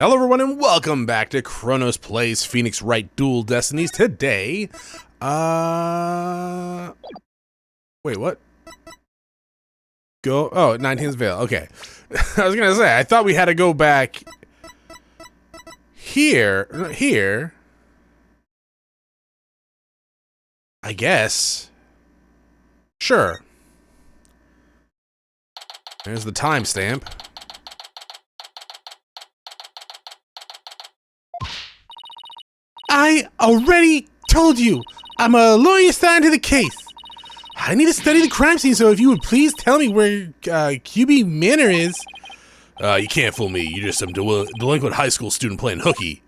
Hello everyone and welcome back to Chronos Plays Phoenix Wright Dual Destinies. Today, wait, what? Go, oh, 19th Veil, okay. I was gonna say, I thought we had to go back here, I guess. Sure. There's the timestamp. I already told you, I'm a lawyer assigned to the case. I need to study the crime scene, so if you would please tell me where QB Manor is. You can't fool me, you're just some delinquent high school student playing hooky.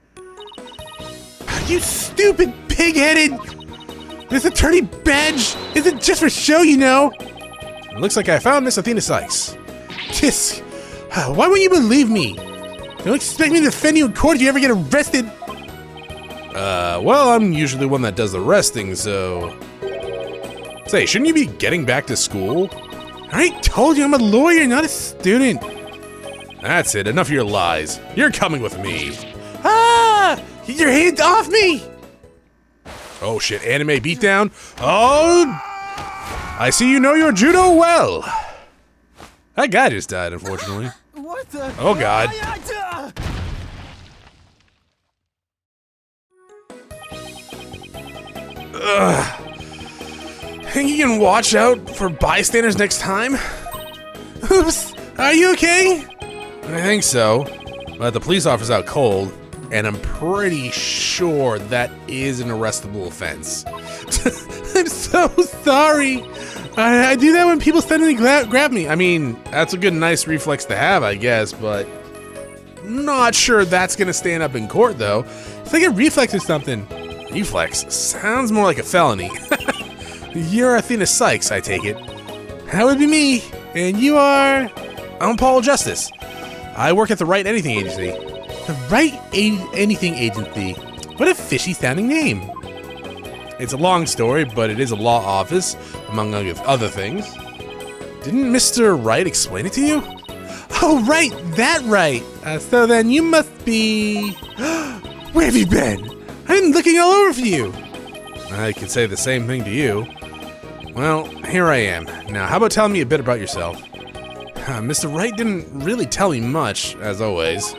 You stupid pig-headed! This attorney badge isn't just for show, you know. It looks like I found Miss Athena Cykes. Tisk, why won't you believe me? Don't expect me to defend you in court if you ever get arrested. Well, I'm usually the one that does the arresting, so... Say, shouldn't you be getting back to school? I told you I'm a lawyer, not a student. That's it, enough of your lies. You're coming with me. Ah! Get your hands off me! Oh shit, anime beatdown? Oh! I see you know your judo well. That guy just died, unfortunately. What the? Oh god. Ugh. Think you can watch out for bystanders next time? Oops, are you okay? I think so, but the police officer's out cold, and I'm pretty sure that is an arrestable offense. I'm so sorry. I do that when people suddenly grab me. I mean, that's a good, nice reflex to have, I guess, but not sure that's gonna stand up in court, though. It's like a reflex or something. Reflex sounds more like a felony. You're Athena Cykes, I take it. That would be me, and you are... I'm Paul Justice. I work at the Wright Anything Agency. The Wright Anything Agency. What a fishy-sounding name. It's a long story, but it is a law office, among other things. Didn't Mr. Wright explain it to you? Oh, right, that right. So then you must be... Where have you been? I've been looking all over for you. I could say the same thing to you. Well, here I am. Now, how about telling me a bit about yourself? Mr. Wright didn't really tell me much, as always.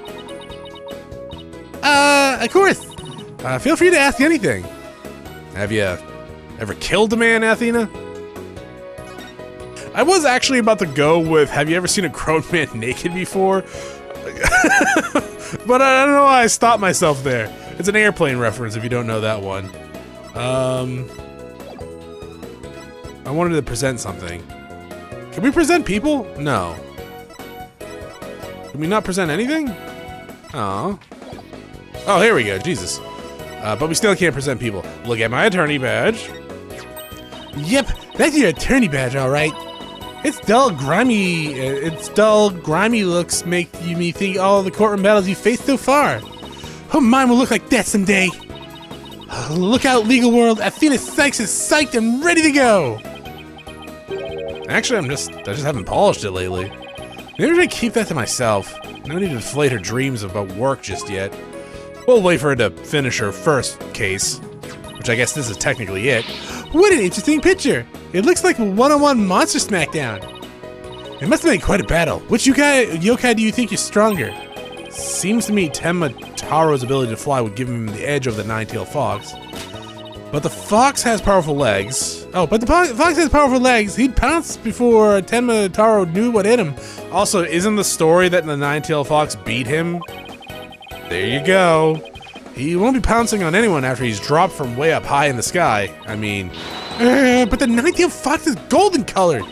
Of course. Feel free to ask anything. Have you ever killed a man, Athena? I was actually about to go with, have you ever seen a grown man naked before? But I don't know why I stopped myself there. It's an Airplane reference if you don't know that one. I wanted to present something. Can we present people? No. Can we not present anything? Oh. Oh, here we go, Jesus. But we still can't present people. Look at my attorney badge. Yep, that's your attorney badge, all right. It's dull, grimy looks make me think all the courtroom battles you faced so far. Hope mine will look like that someday. Look out, legal world. Athena Cykes is psyched and ready to go. Actually, I just haven't polished it lately. Maybe I should keep that to myself. No need to inflate her dreams about work just yet. We'll wait for her to finish her first case, which I guess this is technically it. What an interesting picture. It looks like a one-on-one monster smackdown. It must have been quite a battle. Which yokai do you think is stronger? Seems to me Tenma Taro's ability to fly would give him the edge over the nine-tailed fox. But the fox has powerful legs. Oh, but the fox has powerful legs. He'd pounce before Tenma Taro knew what hit him. Also, isn't the story that the nine-tailed fox beat him? There you go. He won't be pouncing on anyone after he's dropped from way up high in the sky. I mean... but the nine-tailed fox is golden colored.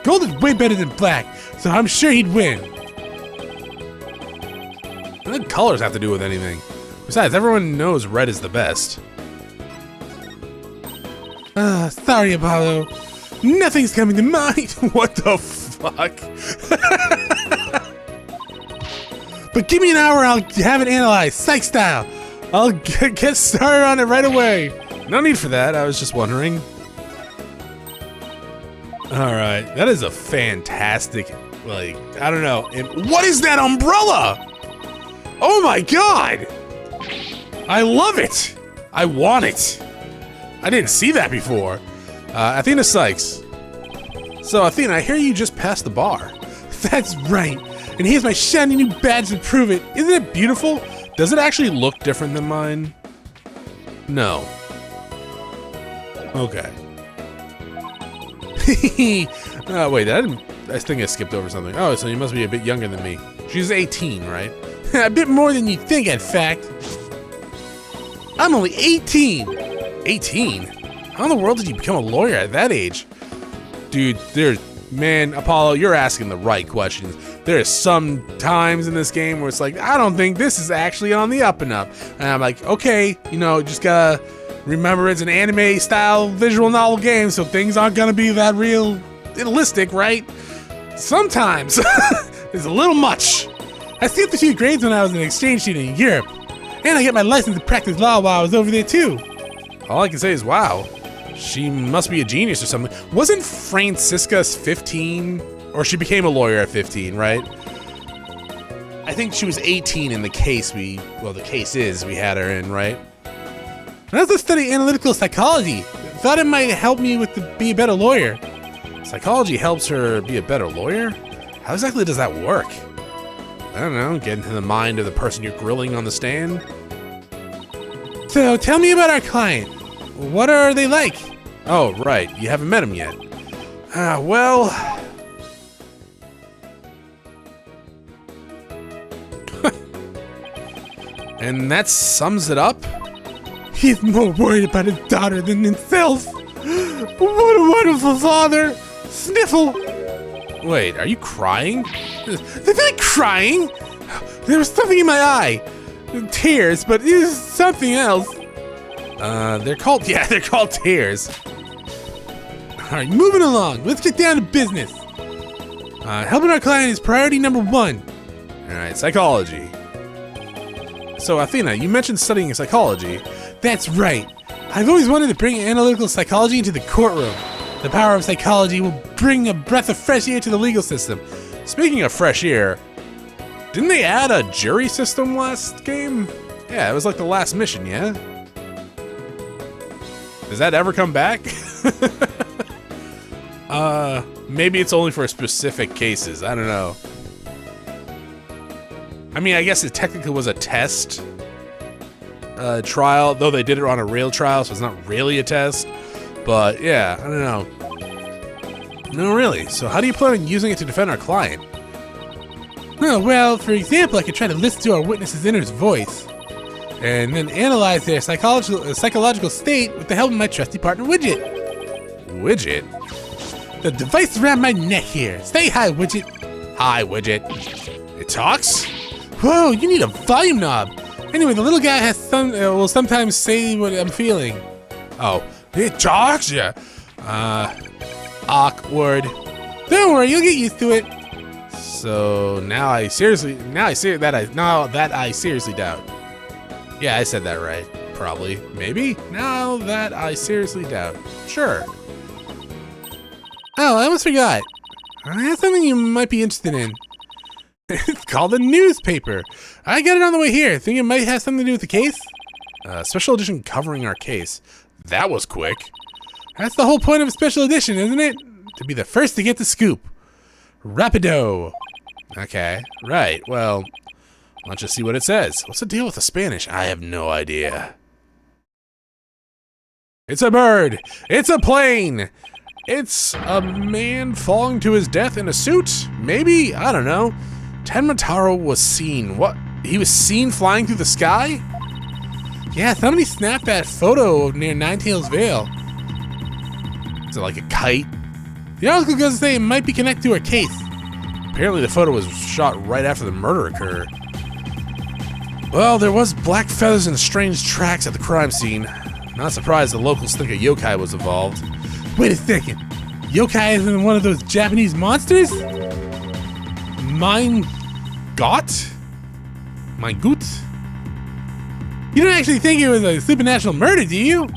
Gold is way better than black, so I'm sure he'd win. What do colors have to do with anything? Besides, everyone knows red is the best. Sorry, Apollo. Nothing's coming to mind. What the fuck? But give me an hour, I'll have it analyzed, psych style. I'll get started on it right away. No need for that, I was just wondering. Alright, that is a fantastic, like, I don't know. What is that umbrella? Oh my god! I love it! I want it! I didn't see that before. Athena Cykes. So, Athena, I hear you just passed the bar. That's right. And here's my shiny new badge to prove it. Isn't it beautiful? Does it actually look different than mine? No. Okay. Oh, wait, I think I skipped over something. Oh, so you must be a bit younger than me. She's 18, right? A bit more than you think, in fact. I'm only 18. 18? How in the world did you become a lawyer at that age? Dude, man, Apollo, you're asking the right questions. There's some times in this game where it's like, I don't think this is actually on the up and up. And I'm like, okay, you know, just gotta remember it's an anime style visual novel game, so things aren't gonna be that realistic, right? Sometimes it's a little much. I skipped a few grades when I was an exchange student in Europe. And I got my license to practice law while I was over there too. All I can say is, wow, she must be a genius or something. Wasn't Francisca 15? Or she became a lawyer at 15, right? I think she was 18 in the case the case we had her in, right? I also study analytical psychology. Thought it might help me be a better lawyer. Psychology helps her be a better lawyer? How exactly does that work? I don't know, get into the mind of the person you're grilling on the stand? So, tell me about our client. What are they like? Oh, right, you haven't met him yet. Well... And that sums it up? He's more worried about his daughter than himself. What a wonderful father! Sniffle! Wait, are you crying? They're not crying! There was something in my eye. Tears, but it is something else. They're called tears. Alright, moving along. Let's get down to business. Helping our client is priority number 1. Alright, psychology. So, Athena, you mentioned studying psychology. That's right. I've always wanted to bring analytical psychology into the courtroom. The power of psychology will bring a breath of fresh air to the legal system. Speaking of fresh air, didn't they add a jury system last game? Yeah, it was like the last mission, yeah? Does that ever come back? Maybe it's only for specific cases. I don't know. I mean, I guess it technically was a test trial, though they did it on a real trial, so it's not really a test. But yeah, I don't know. No, really. So how do you plan on using it to defend our client? Oh, well, for example, I could try to listen to our witness's inner voice, and then analyze their psychological state with the help of my trusty partner, Widget. Widget? The device around my neck here. Say hi, Widget. Hi, Widget. It talks? Whoa, you need a volume knob. Anyway, the little guy will sometimes say what I'm feeling. Oh, it talks, yeah. Awkward. Don't worry, you'll get used to it. So now that I seriously doubt. Yeah, I said that right. Probably. Maybe. Now that I seriously doubt. Sure. Oh, I almost forgot. I have something you might be interested in. It's called a newspaper. I got it on the way here. Think it might have something to do with the case? Special edition covering our case. That was quick. That's the whole point of a special edition, isn't it? To be the first to get the scoop. Rapido. Okay, right. Well, let's just see what it says. What's the deal with the Spanish? I have no idea. It's a bird. It's a plane. It's a man falling to his death in a suit? Maybe? I don't know. Tenmataro was seen. What? He was seen flying through the sky? Yeah, somebody snapped that photo near Ninetales Vale. Is it like a kite? The article goes to say it might be connected to our case. Apparently the photo was shot right after the murder occurred. Well, there was black feathers and strange tracks at the crime scene. Not surprised the locals think a yokai was involved. Wait a second. Yokai isn't one of those Japanese monsters? Mein Gott? You don't actually think it was a supernatural murder, do you?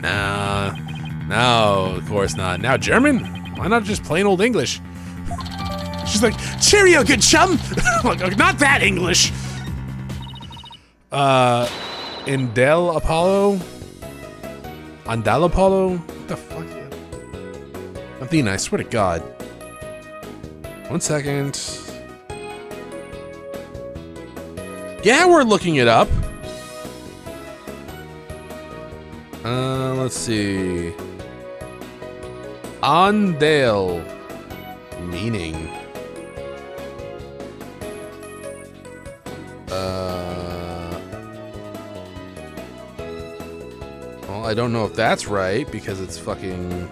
Nah. No, of course not. Now German? Why not just plain old English? She's like, cheerio, good chum! Like, not that English! Indel Apollo? Andal Apollo? What the fuck? Athena, I swear to God. 1 second. Yeah, we're looking it up. Let's see. Andale. Meaning. Well, I don't know if that's right because it's fucking.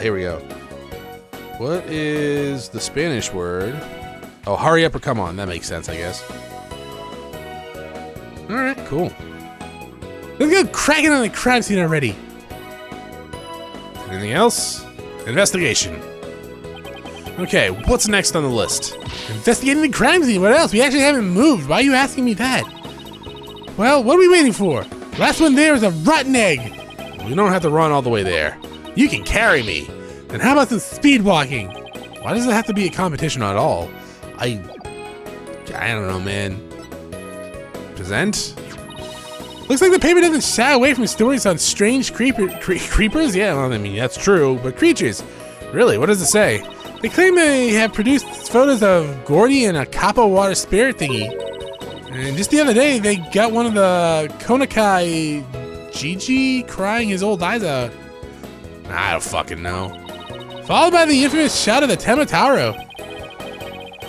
Here we go. What is the Spanish word? Oh, hurry up or come on. That makes sense, I guess. All right, cool. Let's go cracking on the crime scene already. Anything else? Investigation. Okay, what's next on the list? Investigating the crime scene. What else? We actually haven't moved. Why are you asking me that? Well, what are we waiting for? Last one there is a rotten egg. We don't have to run all the way there. You can carry me. And how about some speed walking? Why does it have to be a competition at all? I don't know, man. Present? Looks like the paper doesn't shy away from stories on strange creepers? Yeah, well, I mean, that's true, but creatures. Really, what does it say? They claim they have produced photos of Gordy and a Capo water spirit thingy. And just the other day, they got one of the Konakai Gigi crying his old eyes out. I don't fucking know. Followed by the infamous shot of the Temataro.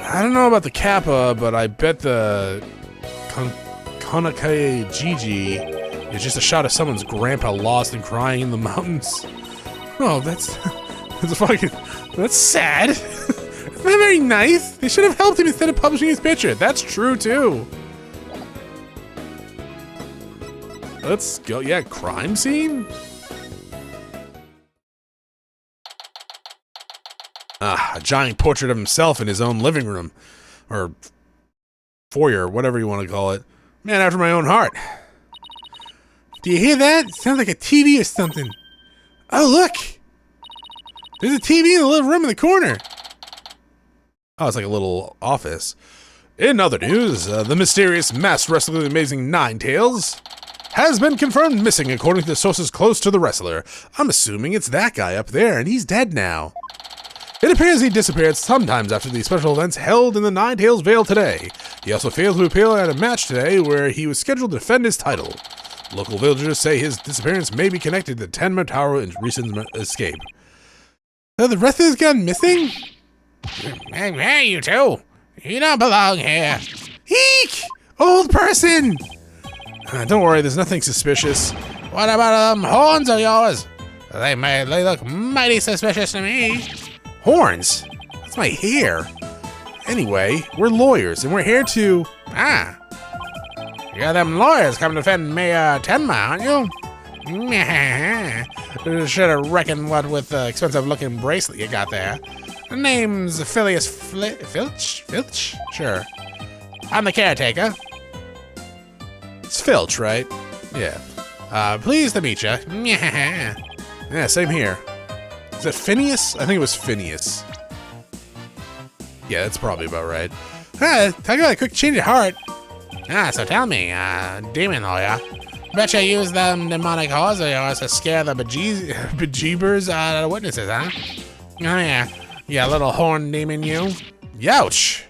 I don't know about the Kappa, but I bet the Konakai Gigi is just a shot of someone's grandpa lost and crying in the mountains. Oh, that's sad. It's not very nice. They should have helped him instead of publishing his picture. That's true too. Let's go. Yeah, crime scene? A giant portrait of himself in his own living room. Or foyer, whatever you want to call it. Man after my own heart. Do you hear that? It sounds like a TV or something. Oh, look! There's a TV in the little room in the corner. Oh, it's like a little office. In other news, the mysterious masked wrestler of the amazing Ninetales has been confirmed missing according to sources close to the wrestler. I'm assuming it's that guy up there, and he's dead now. It appears he disappeared sometimes after the special events held in the Ninetales Vale today. He also failed to appear at a match today where he was scheduled to defend his title. Local villagers say his disappearance may be connected to Tenma Tower and recent escape. Oh, the wrestler's gone missing? Hey, you two. You don't belong here. Eek! Old person! Don't worry, there's nothing suspicious. What about them horns of yours? They look mighty suspicious to me. Horns? That's my hair. Anyway, we're lawyers, and we're here to... You're them lawyers coming to defend Mayor Tenma, aren't you? Should have reckoned what with the expensive-looking bracelet you got there. The name's Phileas Filch? Filch? Sure. I'm the caretaker. It's Filch, right? Yeah. Pleased to meet you. Yeah, same here. Is it Phineas? I think it was Phineas. Yeah, that's probably about right. Talk about a quick change of heart. So tell me, demon lawyer, bet you use them demonic horns of yours to scare the bejeebers out of the witnesses, huh? Oh yeah. Yeah, little horn demon you. Youch!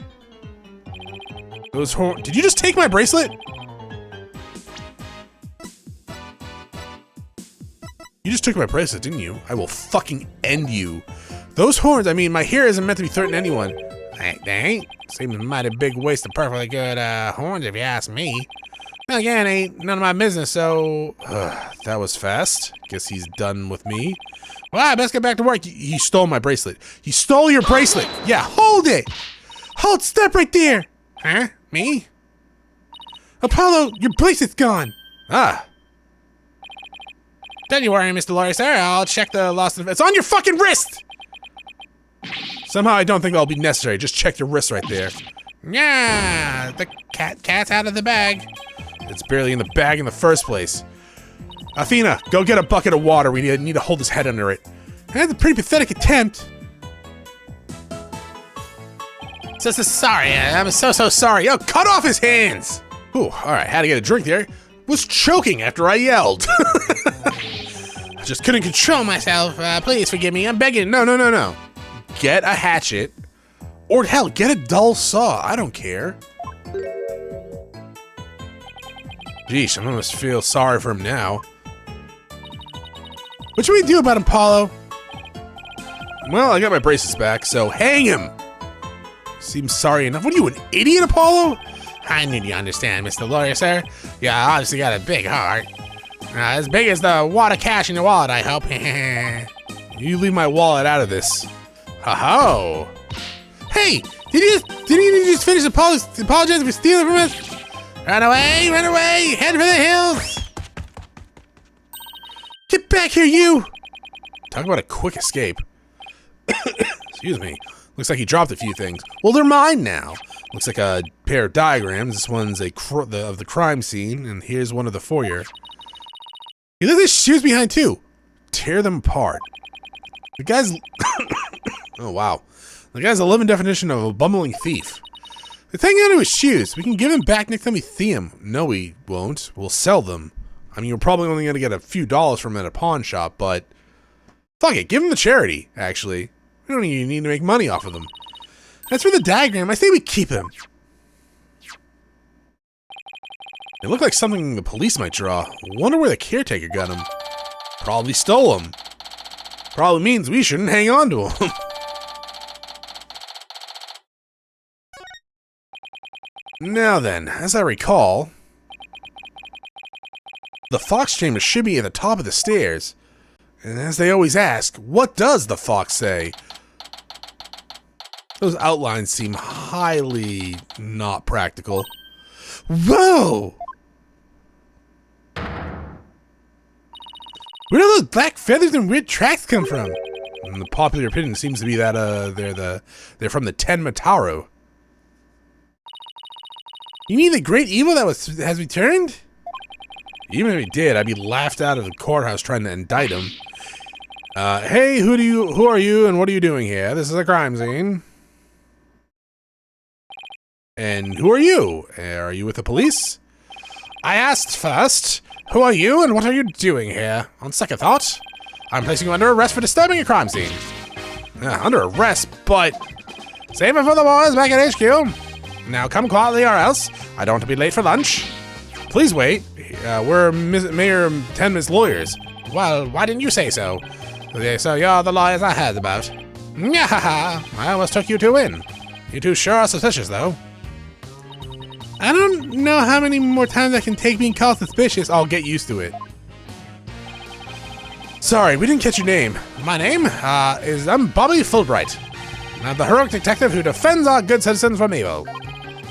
Those horn... Did you just take my bracelet? You just took my bracelet, didn't you? I will fucking end you. Those horns, I mean, my hair isn't meant to be threatening anyone. They ain't. Seems a mighty big waste of perfectly good horns if you ask me. Well, again, ain't none of my business, so... That was fast. Guess he's done with me. Well, I best get back to work. He stole my bracelet. He stole your bracelet! Yeah, hold it! Hold, stop right there! Huh? Me? Apollo, your bracelet's gone! Don't you worry, Mr. Lawyer, sir. I'll check the lost... It's on your fucking wrist! Somehow I don't think that'll be necessary. Just check your wrist right there. Yeah, the cat's out of the bag. It's barely in the bag in the first place. Athena, go get a bucket of water. We need to hold his head under it. That's a pretty pathetic attempt. So sorry. I'm so sorry. Yo, cut off his hands! Ooh, all right, had to get a drink there. Was choking after I yelled. I just couldn't control myself. Please forgive me, I'm begging. No. Get a hatchet, or hell, get a dull saw. I don't care. Geesh, I almost feel sorry for him now. What should we do about him, Apollo? Well, I got my braces back, so hang him. Seems sorry enough. What are you, an idiot, Apollo? I need you to understand, Mr. Lawyer, sir. You obviously got a big heart. As big as the wad of cash in your wallet, I hope. You leave my wallet out of this. Ho-ho. Hey, did you just finish apologizing for stealing from us? Run away, head for the hills. Get back here, you. Talk about a quick escape. Excuse me. Looks like he dropped a few things. Well, they're mine now. Looks like a pair of diagrams. This one's of the crime scene, and here's one of the foyer. He left his shoes behind too. Tear them apart. The guy's... Oh, wow. The guy's a living definition of a bumbling thief. Let's hang on to his shoes. We can give them back next time we see him. No, we won't. We'll sell them. I mean, you're probably only going to get a few dollars from them at a pawn shop, but... Fuck it, give them to charity, actually. We don't even need to make money off of them. As for the diagram, I say we keep him. It looked like something the police might draw. Wonder where the caretaker got him. Probably stole him. Probably means we shouldn't hang on to him. Now then, as I recall, the fox chamber should be at the top of the stairs. And as they always ask, what does the fox say? Those outlines seem highly not practical. Whoa! Where do those black feathers and weird tracks come from? And the popular opinion seems to be that they're from the Tenma Taro. You mean the great evil that has returned? Even if he did, I'd be laughed out of the courthouse trying to indict him. Hey, who are you and what are you doing here? This is a crime scene. And who are you? Are you with the police? I asked first, who are you and what are you doing here? On second thought, I'm placing you under arrest for disturbing a crime scene. Under arrest, but... Save it for the boys back at HQ. Now come quietly or else I don't want to be late for lunch. Please wait. We're Mayor Tenma's lawyers. Well, why didn't you say so? Okay, so you're the lawyers I heard about. Nyahaha! I almost took you two in. You two sure are suspicious, though. I don't know how many more times I can take being called suspicious. I'll get used to it. Sorry, we didn't catch your name. My name I'm Bobby Fulbright. I'm the heroic detective who defends our good citizens from evil.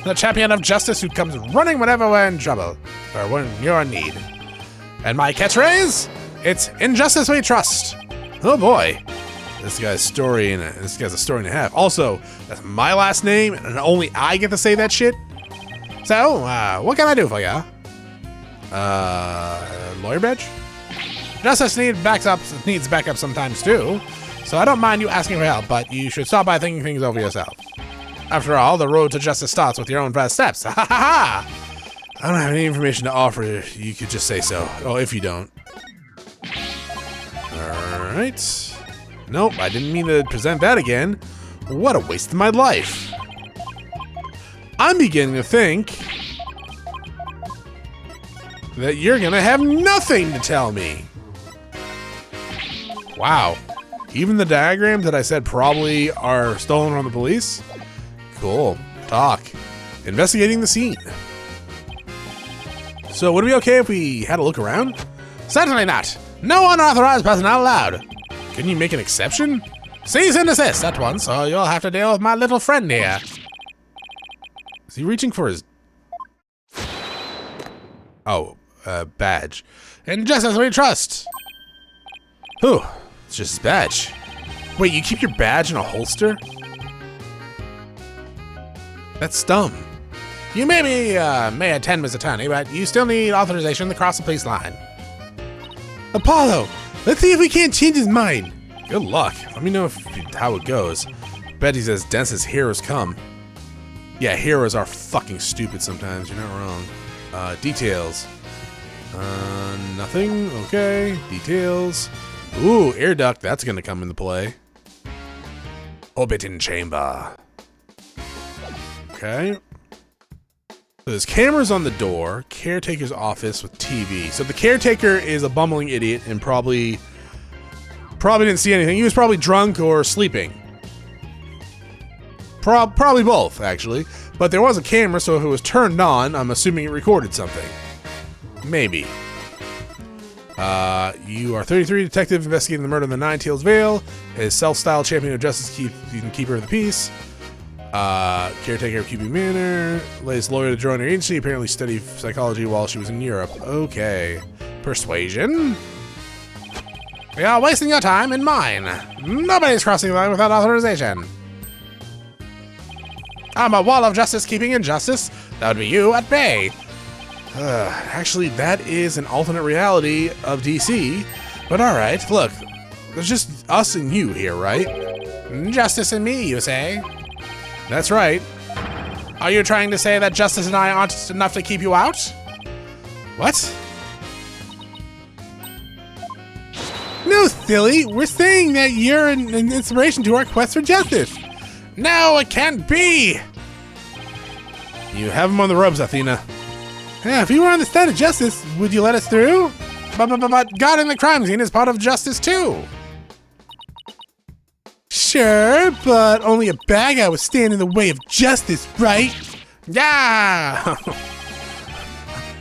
The champion of justice who comes running whenever we're in trouble, or when you're in need. And my catchphrase? It's injustice we trust. Oh boy. This guy's a story and a half. Also, that's my last name, and only I get to say that shit. So, what can I do for ya? Lawyer badge? Justice needs backup sometimes too, so I don't mind you asking for help, but you should start by thinking things over yourself. After all, the road to justice starts with your own first steps. Ha ha ha! I don't have any information to offer. You could just say so. Oh, if you don't. Alright. Nope, I didn't mean to present that again. What a waste of my life. I'm beginning to think that you're gonna have nothing to tell me. Wow. Even the diagrams that I said probably are stolen from the police? Cool. Talk. Investigating the scene. So would it be okay if we had a look around? Certainly not. No unauthorized personnel allowed. Can you make an exception? Cease and desist at once, or you'll have to deal with my little friend here. Is he reaching for his... Oh, badge. And just as we trust. Whew, it's just his badge. Wait, you keep your badge in a holster? That's dumb. You may be Mayor Tenma's attorney, but you still need authorization to cross the police line. Apollo, let's see if we can't change his mind. Good luck. Let me know how it goes. Bet he's as dense as heroes come. Yeah, heroes are fucking stupid sometimes, you're not wrong. Details. Nothing. Okay. Details. Ooh, air duct. That's gonna come into play. Orbiting chamber. Okay. So there's cameras on the door. Caretaker's office with TV. So the caretaker is a bumbling idiot and probably didn't see anything. He was probably drunk or sleeping. Probably both, actually. But there was a camera, so if it was turned on, I'm assuming it recorded something. Maybe. You are 33, detective investigating the murder of the Nine-Tails Vale. His self-styled champion of justice, keeper of the peace. Caretaker of QB Manor. Latest lawyer to join her agency. Apparently studied psychology while she was in Europe. Okay. Persuasion. We are wasting your time and mine. Nobody's crossing the line without authorization. I'm a wall of justice keeping injustice. That would be you at bay. Actually, that is an alternate reality of DC. But alright, look. There's just us and you here, right? Justice and me, you say? That's right. Are you trying to say that Justice and I aren't enough to keep you out? What? No, silly. We're saying that you're an inspiration to our quest for justice. No, it can't be. You have him on the ropes, Athena. Yeah, if you were on the side of justice, would you let us through? But guarding the crime scene is part of justice too. Sure, but only a bad guy would stand in the way of justice, right? Yeah!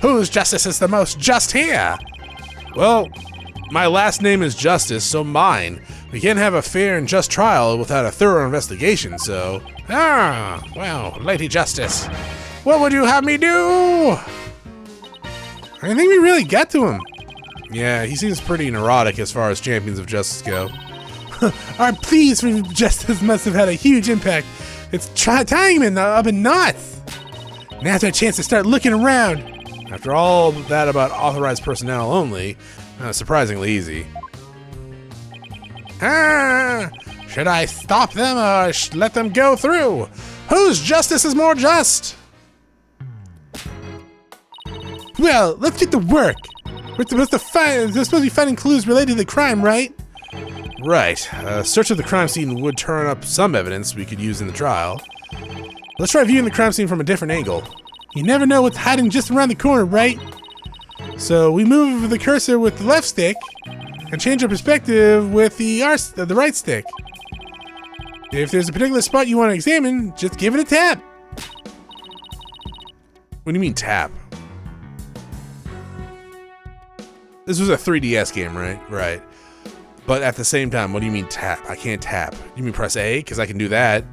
Whose justice is the most just here? Well, my last name is Justice, so mine. We can't have a fair and just trial without a thorough investigation, so... Ah, well, Lady Justice, what would you have me do? I think we really got to him. Yeah, he seems pretty neurotic as far as champions of justice go. Our pleas for justice must have had a huge impact. It's tying him up in knots. Now's our chance to start looking around. After all that about authorized personnel only, surprisingly easy. Should I stop them or let them go through? Whose justice is more just? Well, let's get to work. We're supposed to be finding clues related to the crime, right? Right. A search of the crime scene would turn up some evidence we could use in the trial. Let's try viewing the crime scene from a different angle. You never know what's hiding just around the corner, right? So we move the cursor with the left stick and change our perspective with the right stick. If there's a particular spot you want to examine, just give it a tap. What do you mean tap? This was a 3DS game, right? Right. But at the same time, what do you mean tap? I can't tap. You mean press A? Because I can do that.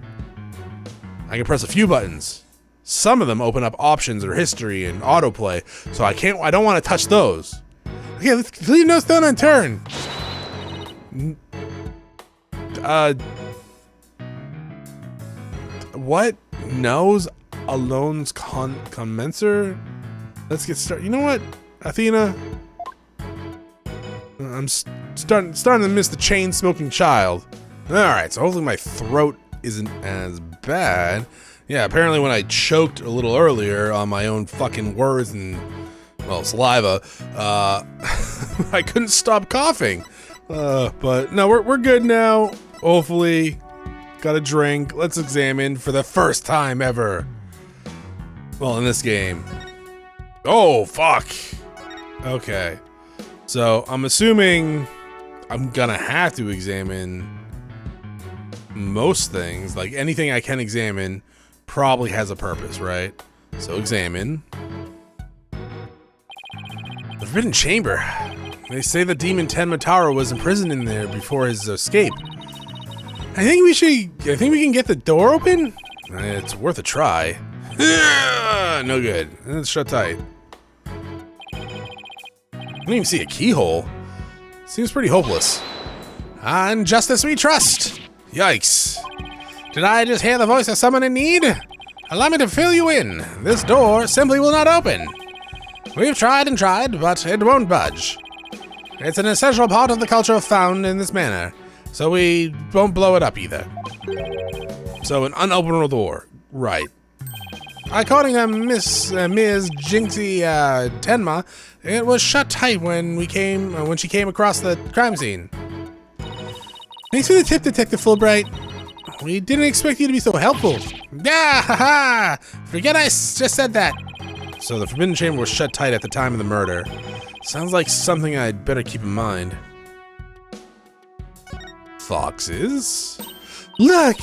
I can press a few buttons. Some of them open up options or history and autoplay, so I don't want to touch those. Okay, let's leave no stone unturned. What? Nose alone's commencer? Let's get started. You know what, Athena? I'm starting to miss the chain-smoking child. Alright, so hopefully my throat isn't as bad. Yeah, apparently when I choked a little earlier on my own fucking words and, well, saliva, I couldn't stop coughing. But no, we're good now. Hopefully. Got a drink. Let's examine for the first time ever. Well, in this game. Oh, fuck. Okay. So, I'm assuming I'm gonna have to examine most things. Like, anything I can examine probably has a purpose, right? So, examine. The Forbidden Chamber. They say the demon Tenmataro was imprisoned in there before his escape. I think we can get the door open? It's worth a try. No good. It's shut tight. I don't even see a keyhole. Seems pretty hopeless. On justice we trust. Yikes. Did I just hear the voice of someone in need? Allow me to fill you in. This door simply will not open. We've tried and tried, but it won't budge. It's an essential part of the culture found in this manor, so we won't blow it up either. So an unopenable door. Right. According to Ms. Jinxie Tenma, it was shut tight when she came across the crime scene. Thanks for the tip, Detective Fulbright. We didn't expect you to be so helpful. Ah, ha, ha. Forget I just said that. So the Forbidden Chamber was shut tight at the time of the murder. Sounds like something I'd better keep in mind. Foxes? Look!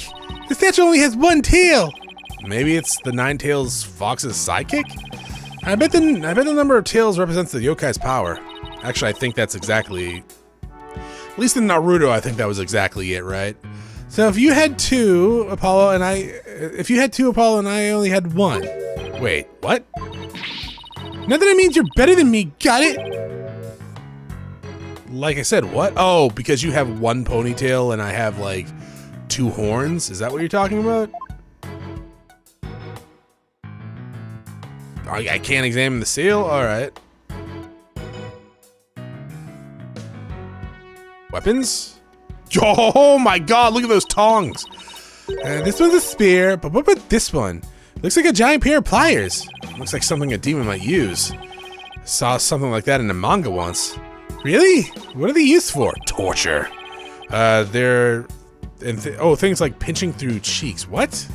The statue only has one tail! Maybe it's the Nine Tails Fox's sidekick? I bet the number of tails represents the yokai's power. Actually, I think that's exactly... At least in Naruto, I think that was exactly it, right? So if you had two, Apollo, and I only had one. Wait, what? Not that it means you're better than me, got it? Like I said, what? Oh, because you have one ponytail and I have, like, two horns? Is that what you're talking about? I can't examine the seal? Alright. Weapons? Oh my god, look at those tongs! This one's a spear, but what about this one? Looks like a giant pair of pliers. Looks like something a demon might use. Saw something like that in a manga once. Really? What are they used for? Torture. Things like pinching through cheeks. What?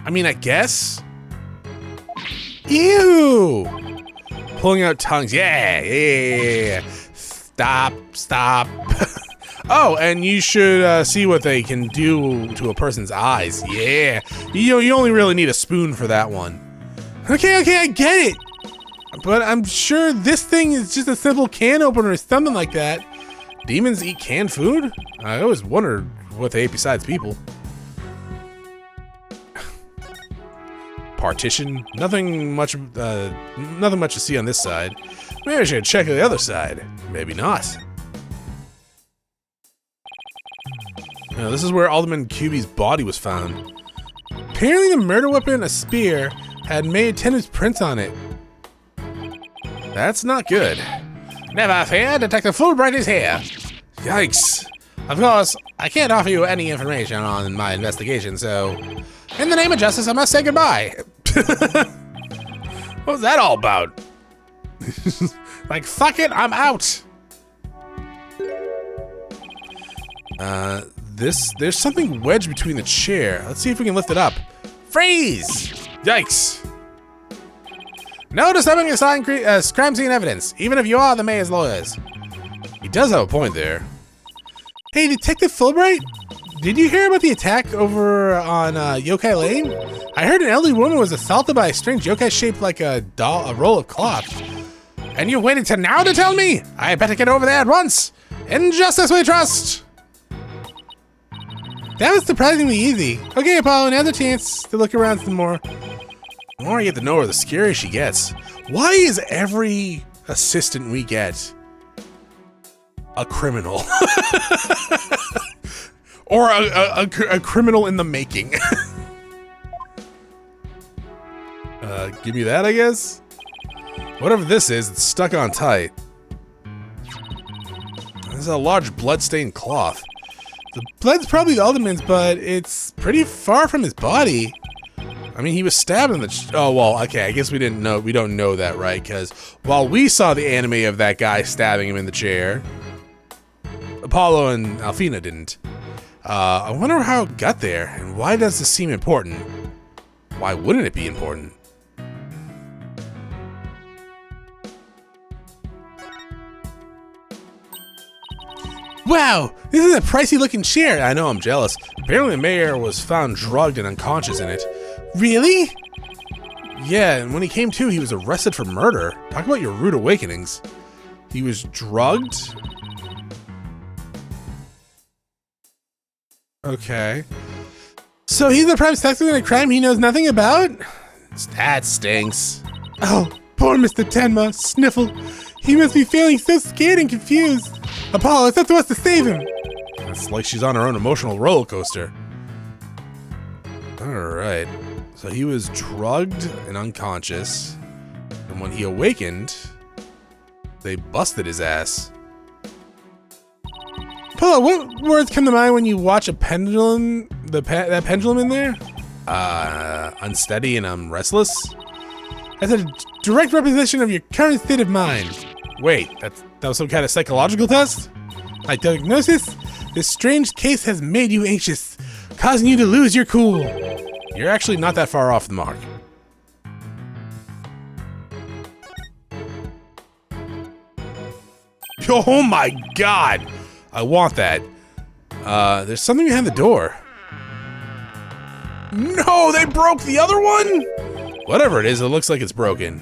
I mean, I guess. Ew! Pulling out tongues. Yeah. Stop. Oh, and you should see what they can do to a person's eyes. Yeah. You only really need a spoon for that one. Okay, I get it. But I'm sure this thing is just a simple can opener or something like that. Demons eat canned food? I always wondered what they ate besides people. Partition. Nothing much to see on this side. Maybe I should check the other side. Maybe not. Now, this is where Alderman Cuby's body was found. Apparently the murder weapon, a spear, had made Tenma's prints on it. That's not good. Never fear, Detective Fulbright is here. Yikes. Of course, I can't offer you any information on my investigation, so... in the name of justice, I must say goodbye. What was that all about? Like, fuck it, I'm out. There's something wedged between the chair. Let's see if we can lift it up. Freeze! Yikes. No disturbing crime scene evidence, even if you are the mayor's lawyers. He does have a point there. Hey, Detective Fulbright? Did you hear about the attack over on Yokai Lane? I heard an elderly woman was assaulted by a strange yokai shaped like a roll of cloth. And you waited till now to tell me? I better get over there at once. In justice we trust. That was surprisingly easy. Okay, Apollo, now's a chance to look around some more. The more I get to know her, the scarier she gets. Why is every assistant we get a criminal? Or a criminal in the making. Give me that, I guess? Whatever this is, it's stuck on tight. This is a large blood-stained cloth. The blood's probably the Alderman's, but it's pretty far from his body. I mean, he was stabbed in the... oh, well, okay, I guess we don't know that, right? Because while we saw the anime of that guy stabbing him in the chair, Apollo and Athena didn't. I wonder how it got there, and why does this seem important? Why wouldn't it be important? Wow, this is a pricey looking chair. I know, I'm jealous. Apparently the mayor was found drugged and unconscious in it. Really? Yeah, and when he came to, he was arrested for murder. Talk about your rude awakenings. He was drugged? Okay. So he's the prime suspect in a crime he knows nothing about? That stinks. Oh, poor Mr. Tenma. Sniffle. He must be feeling so scared and confused. Apollo, it's up to us to save him. It's like she's on her own emotional roller coaster. Alright. So he was drugged and unconscious. And when he awakened, they busted his ass. Paul, what words come to mind when you watch a pendulum, that pendulum in there? Unsteady and restless? That's a direct representation of your current state of mind. Wait, that was some kind of psychological test? My diagnosis? This strange case has made you anxious, causing you to lose your cool. You're actually not that far off the mark. Oh my god! I want that. There's something behind the door. No, they broke the other one? Whatever it is, it looks like it's broken.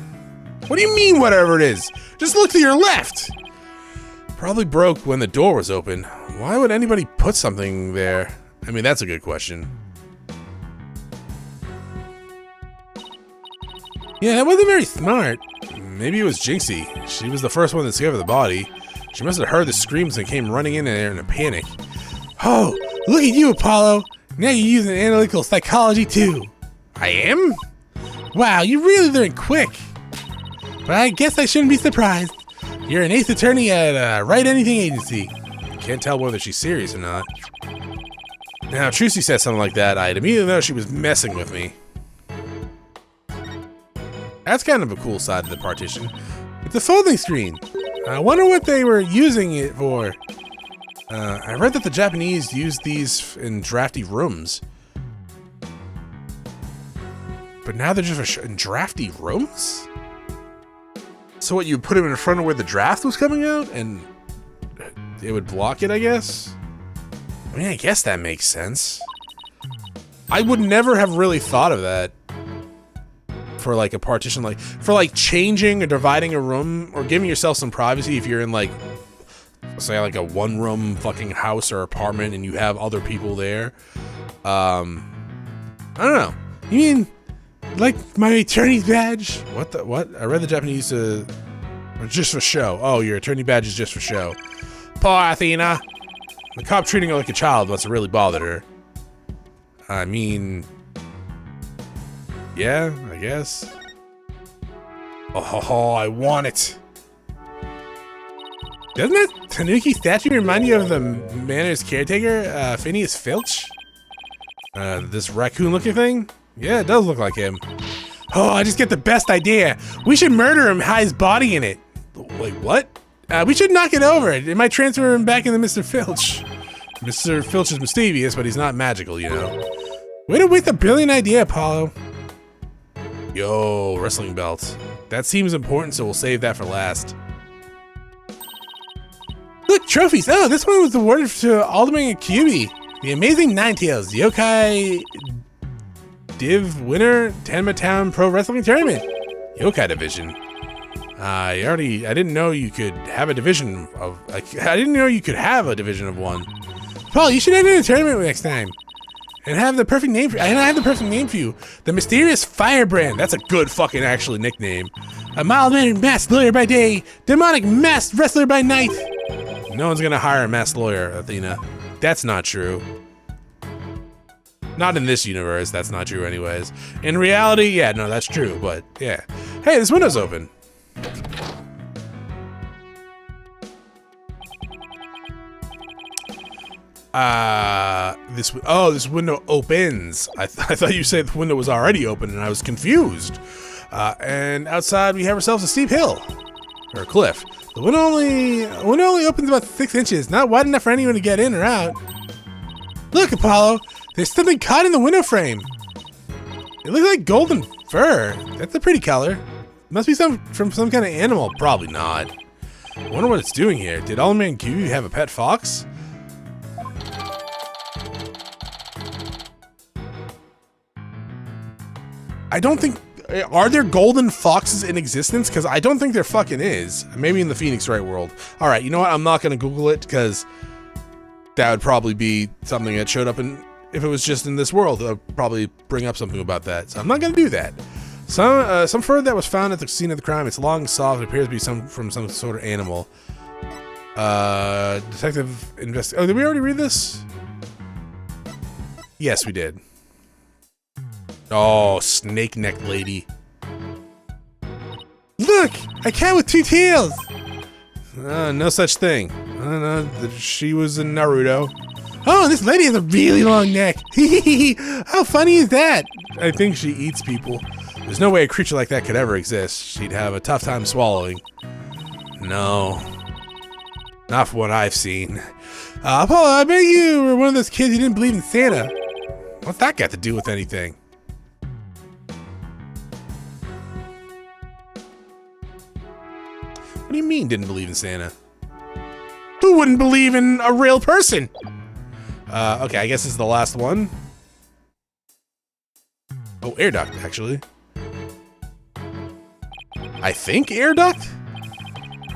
What do you mean, whatever it is? Just look to your left! Probably broke when the door was open. Why would anybody put something there? I mean, that's a good question. Yeah, that wasn't very smart. Maybe it was Jinxie. She was the first one to discover the body. She must have heard the screams and came running in there in a panic. Oh, look at you, Apollo! Now you're using analytical psychology too. I am? Wow, you really learned quick. But I guess I shouldn't be surprised. You're an ace attorney at Wright Anything Agency. Can't tell whether she's serious or not. Now, if Trucy said something like that, I'd immediately know she was messing with me. That's kind of a cool side of the partition. It's a folding screen. I wonder what they were using it for. I read that the Japanese used these in drafty rooms. But now they're just in drafty rooms? So what, you put them in front of where the draft was coming out and it would block it, I guess? I mean, I guess that makes sense. I would never have really thought of that for like a partition, like for like changing or dividing a room or giving yourself some privacy if you're in like, say like a one room fucking house or apartment and you have other people there. I don't know. You mean like my attorney's badge? What? I read the Japanese just for show. Oh, your attorney badge is just for show. Poor Athena. The cop treating her like a child must have really bothered her. I mean, yeah, I guess. Oh, I want it. Doesn't that Tanuki statue remind you of the manor's caretaker, Phineas Filch? This raccoon-looking thing? Yeah, it does look like him. Oh, I just get the best idea. We should murder him, hide his body in it. Wait, what? We should knock it over. It might transfer him back into Mr. Filch. Mr. Filch is mischievous, but he's not magical, you know. Way to waste a brilliant idea, Apollo. Yo, wrestling belt. That seems important, so we'll save that for last. Look, trophies. Oh, this one was awarded to Alderman and Kyubi. The Amazing Ninetales, Yokai Div winner, Tenma Town Pro Wrestling Tournament. Yokai Division. I didn't know you could have a division of, I didn't know you could have a division of one. Paul, you should enter a tournament next time. And have the perfect name for you. And I have the perfect name for you. The Mysterious Firebrand. That's a good fucking actually nickname. A mild-mannered masked lawyer by day, demonic masked wrestler by night. No one's gonna hire a masked lawyer, Athena. That's not true. Not in this universe, that's not true anyways. In reality, yeah, no, that's true, but yeah. Hey, this window's open. This window opens. I thought you said the window was already open and I was confused. And outside we have ourselves a steep hill. Or a cliff. The window only opens about 6 inches, not wide enough for anyone to get in or out. Look, Apollo, there's something caught in the window frame. It looks like golden fur. That's a pretty color. Must be from some kind of animal. Probably not. I wonder what it's doing here. Did Alderman Q have a pet fox? I don't think... Are there golden foxes in existence? Because I don't think there fucking is. Maybe in the Phoenix Wright world. Alright, you know what? I'm not going to Google it because that would probably be something that showed up in... If it was just in this world, I'd probably bring up something about that. So I'm not going to do that. Some fur that was found at the scene of the crime. It's long and soft. It appears to be from some sort of animal. Detective invest... Oh, did we already read this? Yes, we did. Oh, snake neck lady. Look! A cat with 2 tails! No such thing. don't know. She was in Naruto. Oh, this lady has a really long neck. How funny is that? I think she eats people. There's no way a creature like that could ever exist. She'd have a tough time swallowing. No. Not from what I've seen. Apollo, I bet you were one of those kids who didn't believe in Santa. What's that got to do with anything? What do you mean didn't believe in Santa? Who wouldn't believe in a real person? Okay, I guess this is the last one. Oh, air duct, actually. I think air duct?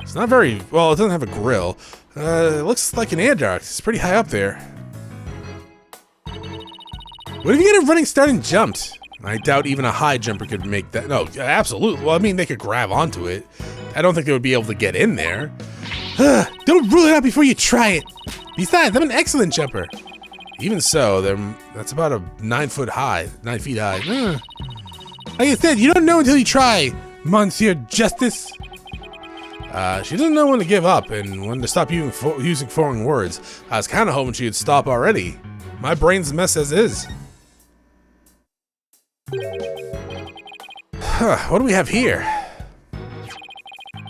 It's not very, well, it doesn't have a grill. It looks like an air duct. It's pretty high up there. What if you get a running start and jumped? I doubt even a high jumper could make that. No, absolutely. Well, I mean, they could grab onto it. I don't think they would be able to get in there. Don't rule it out before you try it. Besides, I'm an excellent jumper. Even so, that's about a 9 feet high. Like I said, you don't know until you try, Monsieur Justice. She doesn't know when to give up and when to stop using foreign words. I was kind of hoping she'd stop already. My brain's a mess as is. What do we have here?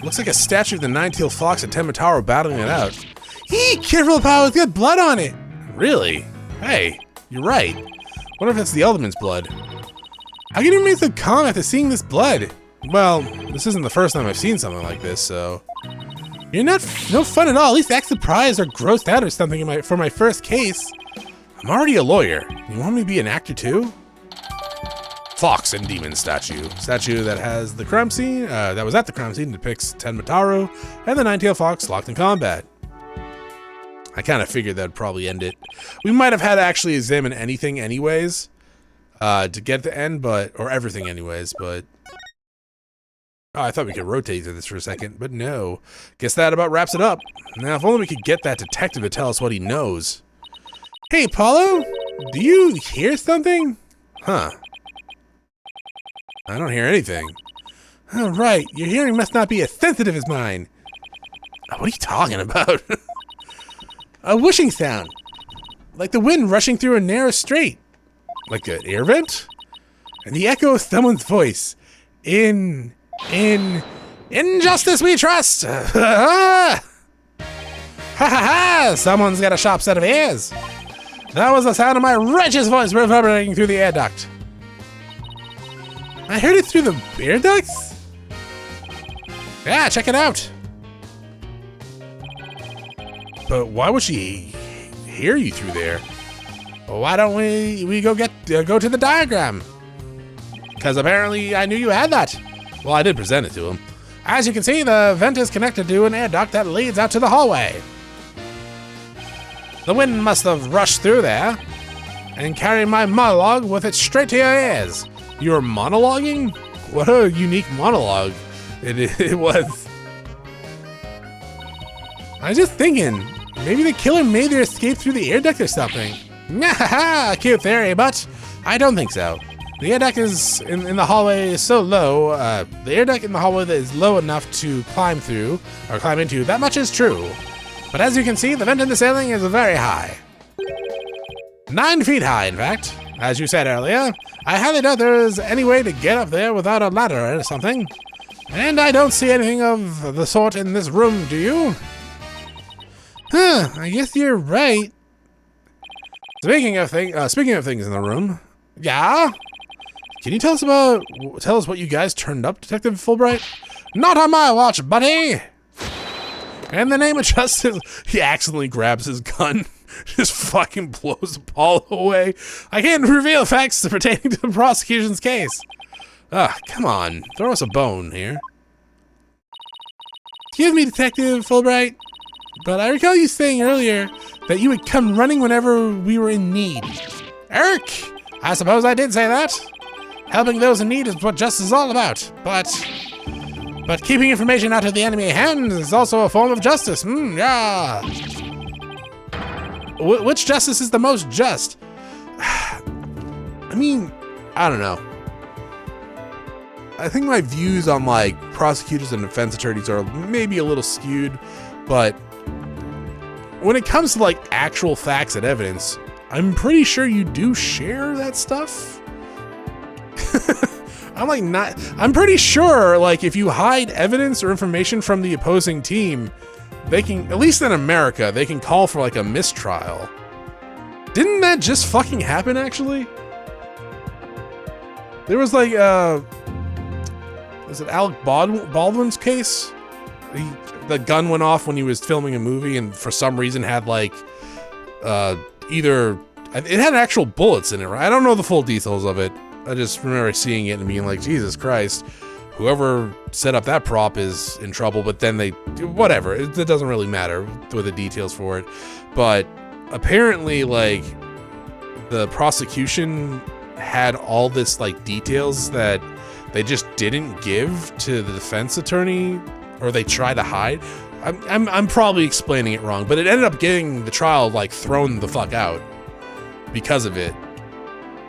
Looks like a statue of the nine-tailed fox at Temataro battling it out. Careful, Power, it's got blood on it. Really? Hey, you're right. Wonder if it's the element's blood. How can you remain so calm after seeing this blood? Well, this isn't the first time I've seen something like this, so... You're no fun at all. At least act surprised or grossed out or something for my first case. I'm already a lawyer. You want me to be an actor too? Fox and demon statue. Statue that has the crime scene, that was at the crime scene, depicts Tenmataro and the nine-tailed fox locked in combat. I kind of figured that'd probably end it. We might have had to actually examine anything anyways, to get the end, or everything anyways, but... Oh, I thought we could rotate to this for a second, but no. Guess that about wraps it up. Now, if only we could get that detective to tell us what he knows. Hey, Paulo, do you hear something? Huh. I don't hear anything. Oh, right, your hearing must not be as sensitive as mine. What are you talking about? A whooshing sound. Like the wind rushing through a narrow strait. Like an air vent? And the echo of someone's voice. In justice we trust! Ha ha ha! Someone's got a sharp set of ears. That was the sound of my righteous voice reverberating through the air duct. I heard it through the air ducts? Yeah, check it out. But why would she hear you through there? Well, why don't we go to the diagram? Because apparently I knew you had that. Well, I did present it to him. As you can see, the vent is connected to an air duct that leads out to the hallway. The wind must have rushed through there and carried my monologue with it straight to your ears. You're monologuing? What a unique monologue it was. I was just thinking, maybe the killer made their escape through the air duct or something. Nah, cute theory, but I don't think so. The air duct is in the hallway is so low, the air duct in the hallway that is low enough to climb through, or climb into, that much is true. But as you can see, the vent in the ceiling is very high. 9 feet high, in fact. As you said earlier, I highly doubt there is any way to get up there without a ladder or something. And I don't see anything of the sort in this room, do you? Huh, I guess you're right. Speaking of things in the room, yeah? Can you tell us what you guys turned up, Detective Fulbright? Not on my watch, buddy! In the name of justice, he accidentally grabs his gun, just fucking blows Apollo away. I can't reveal facts pertaining to the prosecution's case. Come on, throw us a bone here. Excuse me, Detective Fulbright, but I recall you saying earlier that you would come running whenever we were in need. Eric, I suppose I did say that. Helping those in need is what justice is all about, but keeping information out of the enemy hands is also a form of justice. Yeah. Which justice is the most just? I mean, I don't know. I think my views on like prosecutors and defense attorneys are maybe a little skewed, but when it comes to like actual facts and evidence, I'm pretty sure you do share that stuff. I'm pretty sure like if you hide evidence or information from the opposing team, they can, at least in America, they can call for like a mistrial. Didn't that just fucking happen actually? There was like was it Alec Baldwin's case? The gun went off when he was filming a movie and for some reason had like either it had actual bullets in it, right? I don't know the full details of it. I just remember seeing it and being like, Jesus Christ, whoever set up that prop is in trouble, but then they, whatever, it doesn't really matter with the details for it. But apparently, like, the prosecution had all this, like, details that they just didn't give to the defense attorney, or they tried to hide. I'm probably explaining it wrong, but it ended up getting the trial, like, thrown the fuck out because of it.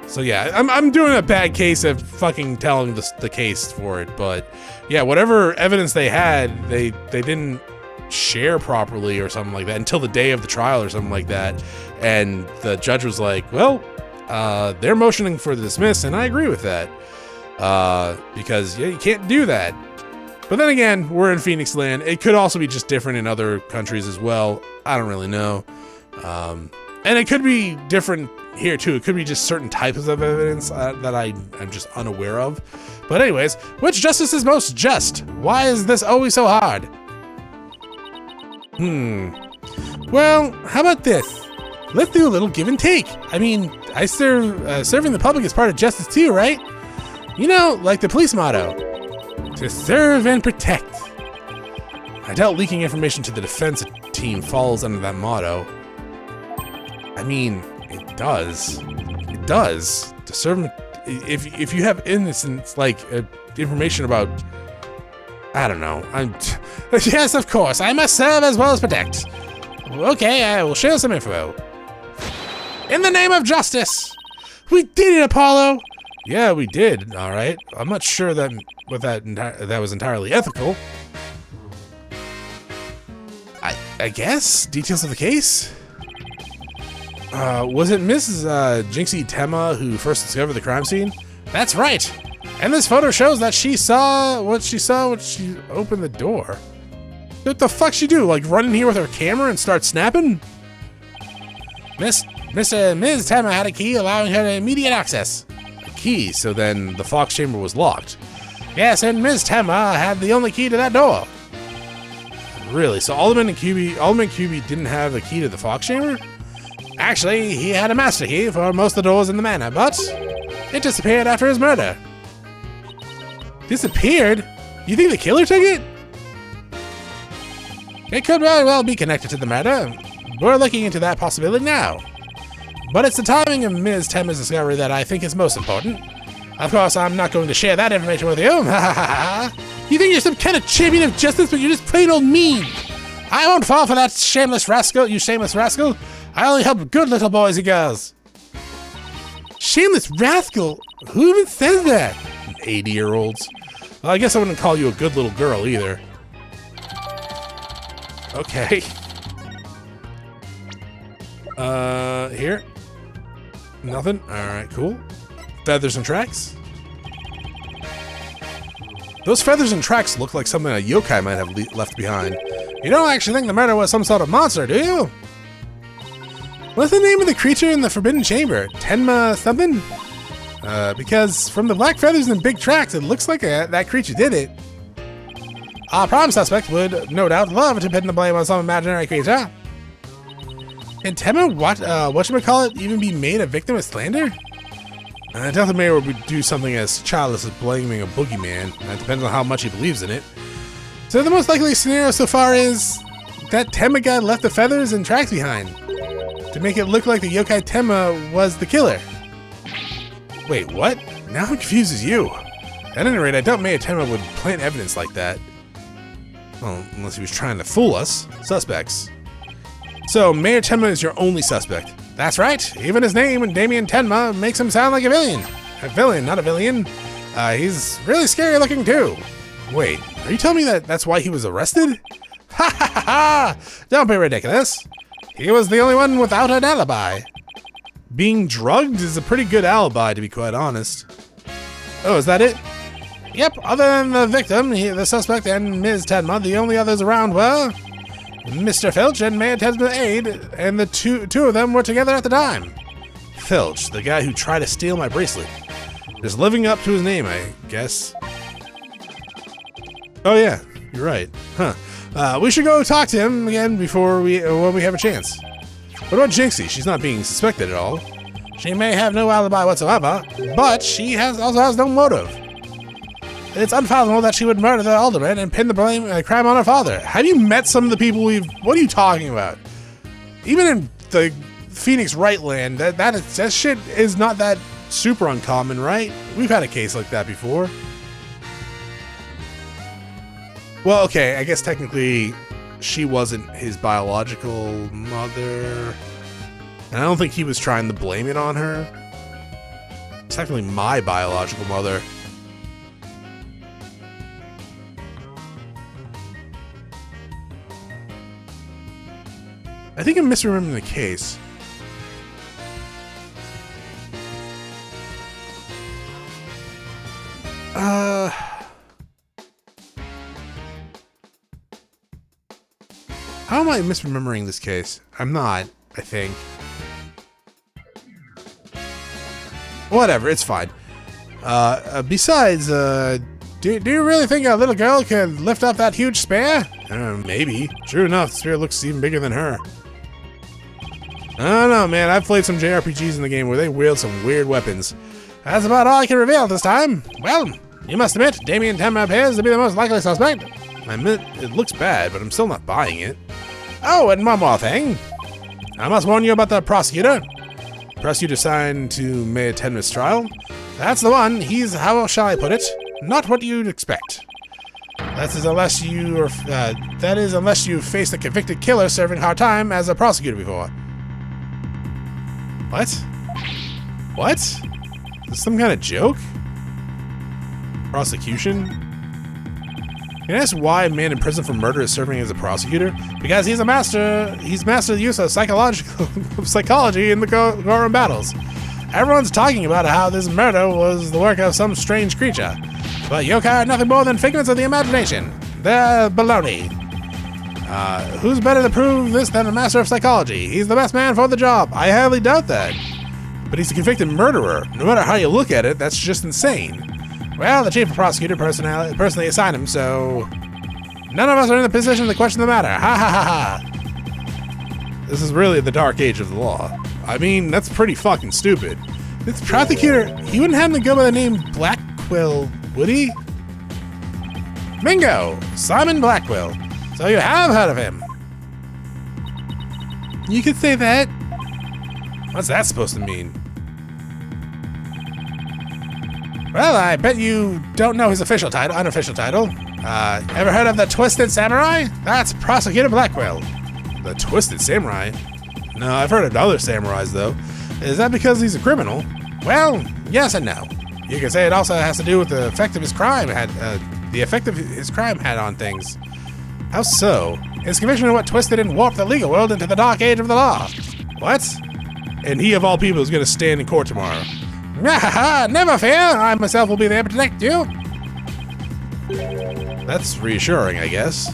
So yeah, I'm doing a bad case of fucking telling the case for it, but yeah, whatever evidence they had, they didn't share properly or something like that until the day of the trial or something like that, and the judge was like, well, they're motioning for the dismiss, and I agree with that, because yeah, you can't do that. But then again, we're in Phoenix land. It could also be just different in other countries as well. I don't really know, and it could be different here too. It could be just certain types of evidence that I'm just unaware of. But anyways, which justice is most just? Why is this always so hard? Well, how about this? Let's do a little give and take. I mean, serving the public is part of justice too, right? You know, like the police motto, to serve and protect. I doubt leaking information to the defense team falls under that motto. I mean, it does. It does. To serve, if you have innocence, like information about, I don't know. Yes, of course. I must serve as well as protect. Okay, I will share some info. In the name of justice, we did it, Apollo. Yeah, we did. All right. I'm not sure that that was entirely ethical. I guess details of the case. Was it Mrs. Jinxie Tema who first discovered the crime scene? That's right. And this photo shows that she saw what she opened the door. What the fuck she do? Like run in here with her camera and start snapping? Ms. Tema had a key allowing her immediate access. A key, so then the Fox chamber was locked. Yes, and Ms. Tema had the only key to that door. Really? So Alderman QB didn't have a key to the Fox chamber? Actually, he had a master key for most of the doors in the manor, but it disappeared after his murder. Disappeared? You think the killer took it? It could very well be connected to the murder. We're looking into that possibility now. But it's the timing of Ms. Tema's discovery that I think is most important. Of course, I'm not going to share that information with you. You think you're some kind of champion of justice, but you're just plain old mean. I won't fall for that shameless rascal, you shameless rascal. I only help good little boys and girls. Shameless rascal? Who even says that? 80-year-olds. Well, I guess I wouldn't call you a good little girl either. Okay. Here? Nothing? Alright, cool. Feathers and tracks? Those feathers and tracks look like something a yokai might have left behind. You don't actually think the murder was some sort of monster, do you? What's the name of the creature in the Forbidden Chamber? Tenma something? Because from the black feathers and big tracks, it looks like that creature did it. Our prime suspect would, no doubt, love to pin the blame on some imaginary creature. Can Tenma, whatchamacallit, even be made a victim of slander? I doubt the mayor would do something as childless as blaming a boogeyman. It depends on how much he believes in it. So the most likely scenario so far is that Tenma guy left the feathers and tracks behind to make it look like the yokai Tenma was the killer. Wait, what? Now I'm confused as you. At any rate, I doubt Mayor Tenma would plant evidence like that. Well, unless he was trying to fool us. Suspects. So, Mayor Tenma is your only suspect. That's right. Even his name, Damien Tenma, makes him sound like a villain. A villain, not a villain. He's really scary looking too. Wait, are you telling me that that's why he was arrested? Ha ha ha ha! Don't be ridiculous. He was the only one without an alibi. Being drugged is a pretty good alibi, to be quite honest. Oh, is that it? Yep, other than the victim, the suspect, and Ms. Tenma, the only others around were Mr. Filch and Mayor Tenma's aide, and the two of them were together at the time. Filch, the guy who tried to steal my bracelet. Just living up to his name, I guess. Oh yeah, you're right. Huh. We should go talk to him again when we have a chance. What about Jinxie? She's not being suspected at all. She may have no alibi whatsoever, but she also has no motive. It's unfathomable that she would murder the alderman and pin the crime on her father. Have you met some of the people what are you talking about? Even in the Phoenix Wright land, that shit is not that super uncommon, right? We've had a case like that before. Well, okay, I guess technically she wasn't his biological mother. And I don't think he was trying to blame it on her. It's technically my biological mother. I think I'm misremembering the case. How am I misremembering this case? I'm not, I think. Whatever, it's fine. Besides, do you really think a little girl could lift up that huge spear? Maybe. True enough, the spear looks even bigger than her. I don't know, man. I've played some JRPGs in the game where they wield some weird weapons. That's about all I can reveal this time. Well, you must admit, Damien Tenma appears to be the most likely suspect. I admit, it looks bad, but I'm still not buying it. Oh, and one more thing. I must warn you about the prosecutor. Prosecutor assigned to Mayor Tenma's trial? That's the one. He's, how shall I put it, not what you'd expect. That is unless you've faced a convicted killer serving hard time as a prosecutor before. What? What? Is this some kind of joke? Prosecution? Can I ask why a man in prison for murder is serving as a prosecutor? Because he's mastered the use of psychology in the courtroom battles. Everyone's talking about how this murder was the work of some strange creature. But yokai are nothing more than figments of the imagination. They're baloney. Who's better to prove this than a master of psychology? He's the best man for the job. I highly doubt that. But he's a convicted murderer. No matter how you look at it, that's just insane. Well, the chief prosecutor personally assigned him, so none of us are in the position to question the matter. Ha ha ha ha. This is really the dark age of the law. I mean, that's pretty fucking stupid. This prosecutor, he wouldn't happen to go by the name Blackquill, would he? Bingo! Simon Blackquill. So you have heard of him. You could say that. What's that supposed to mean? Well, I bet you don't know his unofficial title. Ever heard of the Twisted Samurai? That's Prosecutor Blackquill. The Twisted Samurai? No, I've heard of other samurais, though. Is that because he's a criminal? Well, yes and no. You could say it also has to do with the effect of his crime had on things. How so? His conviction of what twisted and warped the legal world into the dark age of the law. What? And he, of all people, is going to stand in court tomorrow. Never fear. I myself will be there to protect you. That's reassuring, I guess.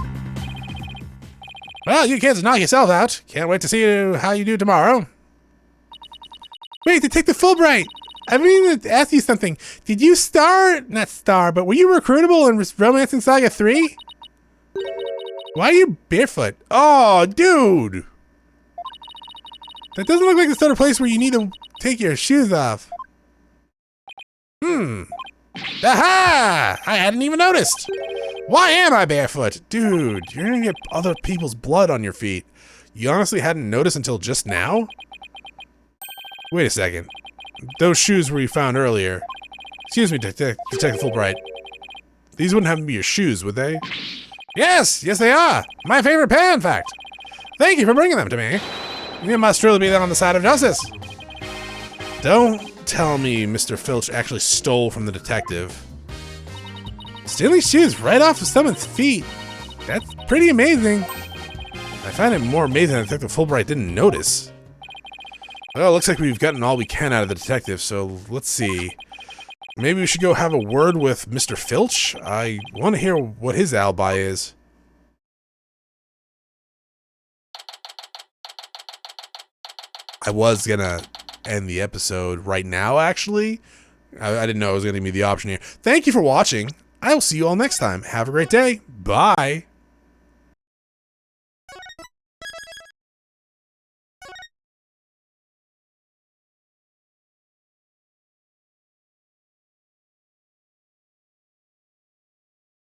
Well, you kids knock yourself out. Can't wait to see how you do tomorrow. Wait, Detective Fulbright! I mean to ask you something. Did you but were you recruitable in Romancing Saga 3? Why are you barefoot? Oh, dude! That doesn't look like the sort of place where you need to take your shoes off. Aha! I hadn't even noticed. Why am I barefoot? Dude, you're gonna get other people's blood on your feet. You honestly hadn't noticed until just now? Wait a second. Those shoes were you found earlier. Excuse me, Detective Fulbright. These wouldn't have to be your shoes, would they? Yes, they are. My favorite pair, in fact. Thank you for bringing them to me. You must truly be on the side of justice. Don't tell me Mr. Filch actually stole from the detective. Stealing shoes right off of someone's feet. That's pretty amazing. I find it more amazing that Detective Fulbright didn't notice. Well, it looks like we've gotten all we can out of the detective, so let's see. Maybe we should go have a word with Mr. Filch? I want to hear what his alibi is. I was gonna end the episode right now, actually. I didn't know it was gonna give me the option here. Thank you for watching. I will see you all next time. Have a great day. Bye.